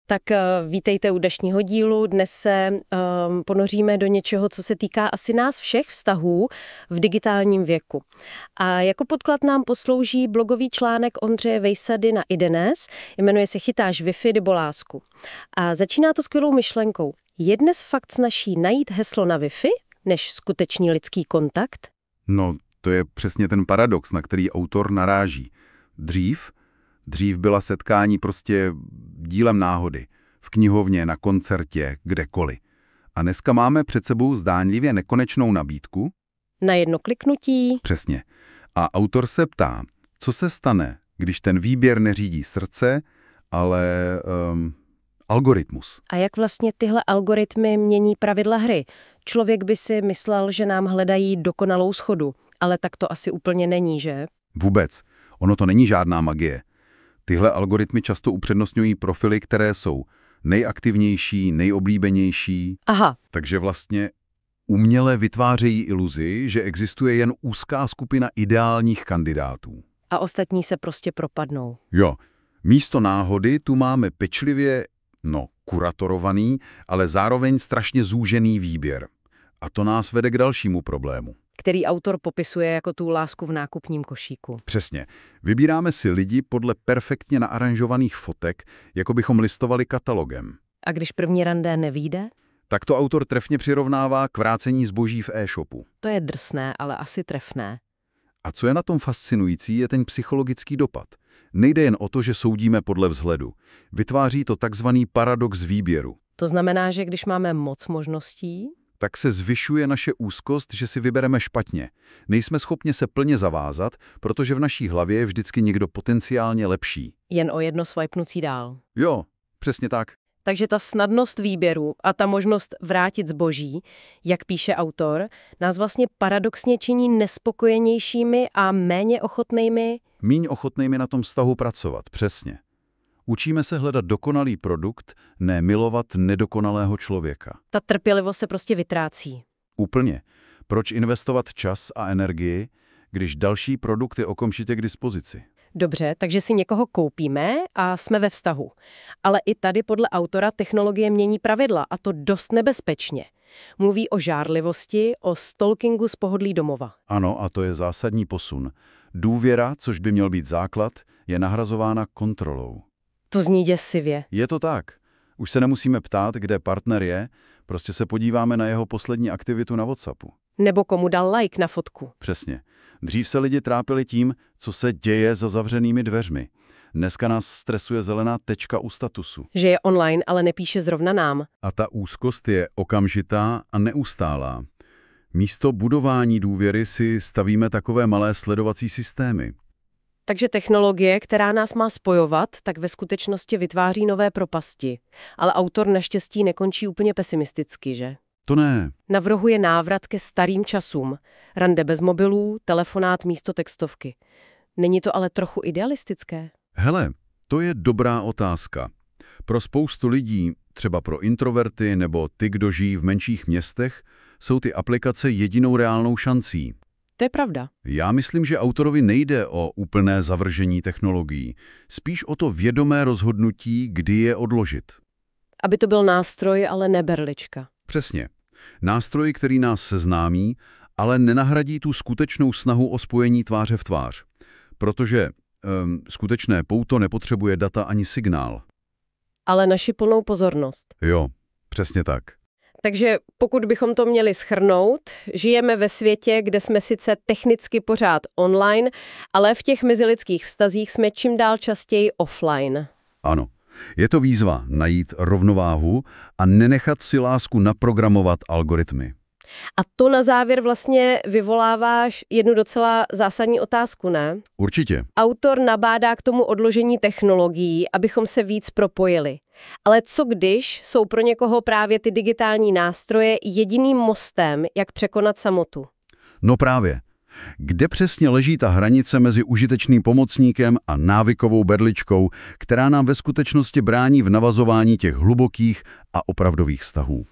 Tak vítejte u dnešního dílu. Dnes se ponoříme do něčeho, co se týká asi nás všech vztahů v digitálním věku. A jako podklad nám poslouží blogový článek Ondřeje Vejsady na iDnes, jmenuje se Chytáš Wi-Fi nebo lásku. A začíná to skvělou myšlenkou. Je dnes fakt snazší najít heslo na Wi-Fi, než skutečný lidský kontakt? No, to je přesně ten paradox, na který autor naráží. Dřív byla setkání prostě dílem náhody. V knihovně, na koncertě, kdekoliv. A dneska máme před sebou zdánlivě nekonečnou nabídku. Na jedno kliknutí. Přesně. A autor se ptá, co se stane, když ten výběr neřídí srdce, ale algoritmus. A jak vlastně tyhle algoritmy mění pravidla hry? Člověk by si myslel, že nám hledají dokonalou shodu, ale tak to asi úplně není, že? Vůbec. Ono to není žádná magie. Tyhle algoritmy často upřednostňují profily, které jsou nejaktivnější, nejoblíbenější. Aha. Takže vlastně uměle vytvářejí iluzi, že existuje jen úzká skupina ideálních kandidátů. A ostatní se prostě propadnou. Jo. Místo náhody tu máme pečlivě, kuratorovaný, ale zároveň strašně zúžený výběr. A to nás vede k dalšímu problému. Který autor popisuje jako tu lásku v nákupním košíku. Přesně. Vybíráme si lidi podle perfektně naaranžovaných fotek, jako bychom listovali katalogem. A když první randé nevyjde? Tak to autor trefně přirovnává k vrácení zboží v e-shopu. To je drsné, ale asi trefné. A co je na tom fascinující, je ten psychologický dopad. Nejde jen o to, že soudíme podle vzhledu. Vytváří to takzvaný paradox výběru. To znamená, že když máme moc možností, tak se zvyšuje naše úzkost, že si vybereme špatně. Nejsme schopni se plně zavázat, protože v naší hlavě je vždycky někdo potenciálně lepší. Jen o jedno swipnutí dál. Jo, přesně tak. Takže ta snadnost výběru a ta možnost vrátit zboží, jak píše autor, nás vlastně paradoxně činí nespokojenějšími a méně ochotnými. Míň ochotnými na tom vztahu pracovat, přesně. Učíme se hledat dokonalý produkt, ne milovat nedokonalého člověka. Ta trpělivost se prostě vytrácí. Úplně. Proč investovat čas a energii, když další produkt je okamžitě k dispozici? Dobře, takže si někoho koupíme a jsme ve vztahu. Ale i tady podle autora technologie mění pravidla a to dost nebezpečně. Mluví o žárlivosti, o stalkingu z pohodlí domova. Ano, a to je zásadní posun. Důvěra, což by měl být základ, je nahrazována kontrolou. To zní děsivě. Je to tak. Už se nemusíme ptát, kde partner je, prostě se podíváme na jeho poslední aktivitu na WhatsAppu. Nebo komu dal like na fotku. Přesně. Dřív se lidi trápili tím, co se děje za zavřenými dveřmi. Dneska nás stresuje zelená tečka u statusu. Že je online, ale nepíše zrovna nám. A ta úzkost je okamžitá a neustálá. Místo budování důvěry si stavíme takové malé sledovací systémy. Takže technologie, která nás má spojovat, tak ve skutečnosti vytváří nové propasti. Ale autor naštěstí nekončí úplně pesimisticky, že? To ne. Navrhuje návrat ke starým časům. Rande bez mobilů, telefonát místo textovky. Není to ale trochu idealistické? Hele, to je dobrá otázka. Pro spoustu lidí, třeba pro introverty nebo ty, kdo žijí v menších městech, jsou ty aplikace jedinou reálnou šancí. To je pravda. Já myslím, že autorovi nejde o úplné zavržení technologií, spíš o to vědomé rozhodnutí, kdy je odložit. Aby to byl nástroj, ale ne berlička. Přesně. Nástroj, který nás seznámí, ale nenahradí tu skutečnou snahu o spojení tváře v tvář. Protože skutečné pouto nepotřebuje data ani signál. Ale naši plnou pozornost. Jo, přesně tak. Takže pokud bychom to měli shrnout, žijeme ve světě, kde jsme sice technicky pořád online, ale v těch mezilidských vztazích jsme čím dál častěji offline. Ano. Je to výzva najít rovnováhu a nenechat si lásku naprogramovat algoritmy. A to na závěr vlastně vyvoláváš jednu docela zásadní otázku, ne? Určitě. Autor nabádá k tomu odložení technologií, abychom se víc propojili. Ale co když jsou pro někoho právě ty digitální nástroje jediným mostem, jak překonat samotu? No právě. Kde přesně leží ta hranice mezi užitečným pomocníkem a návykovou berličkou, která nám ve skutečnosti brání v navazování těch hlubokých a opravdových vztahů?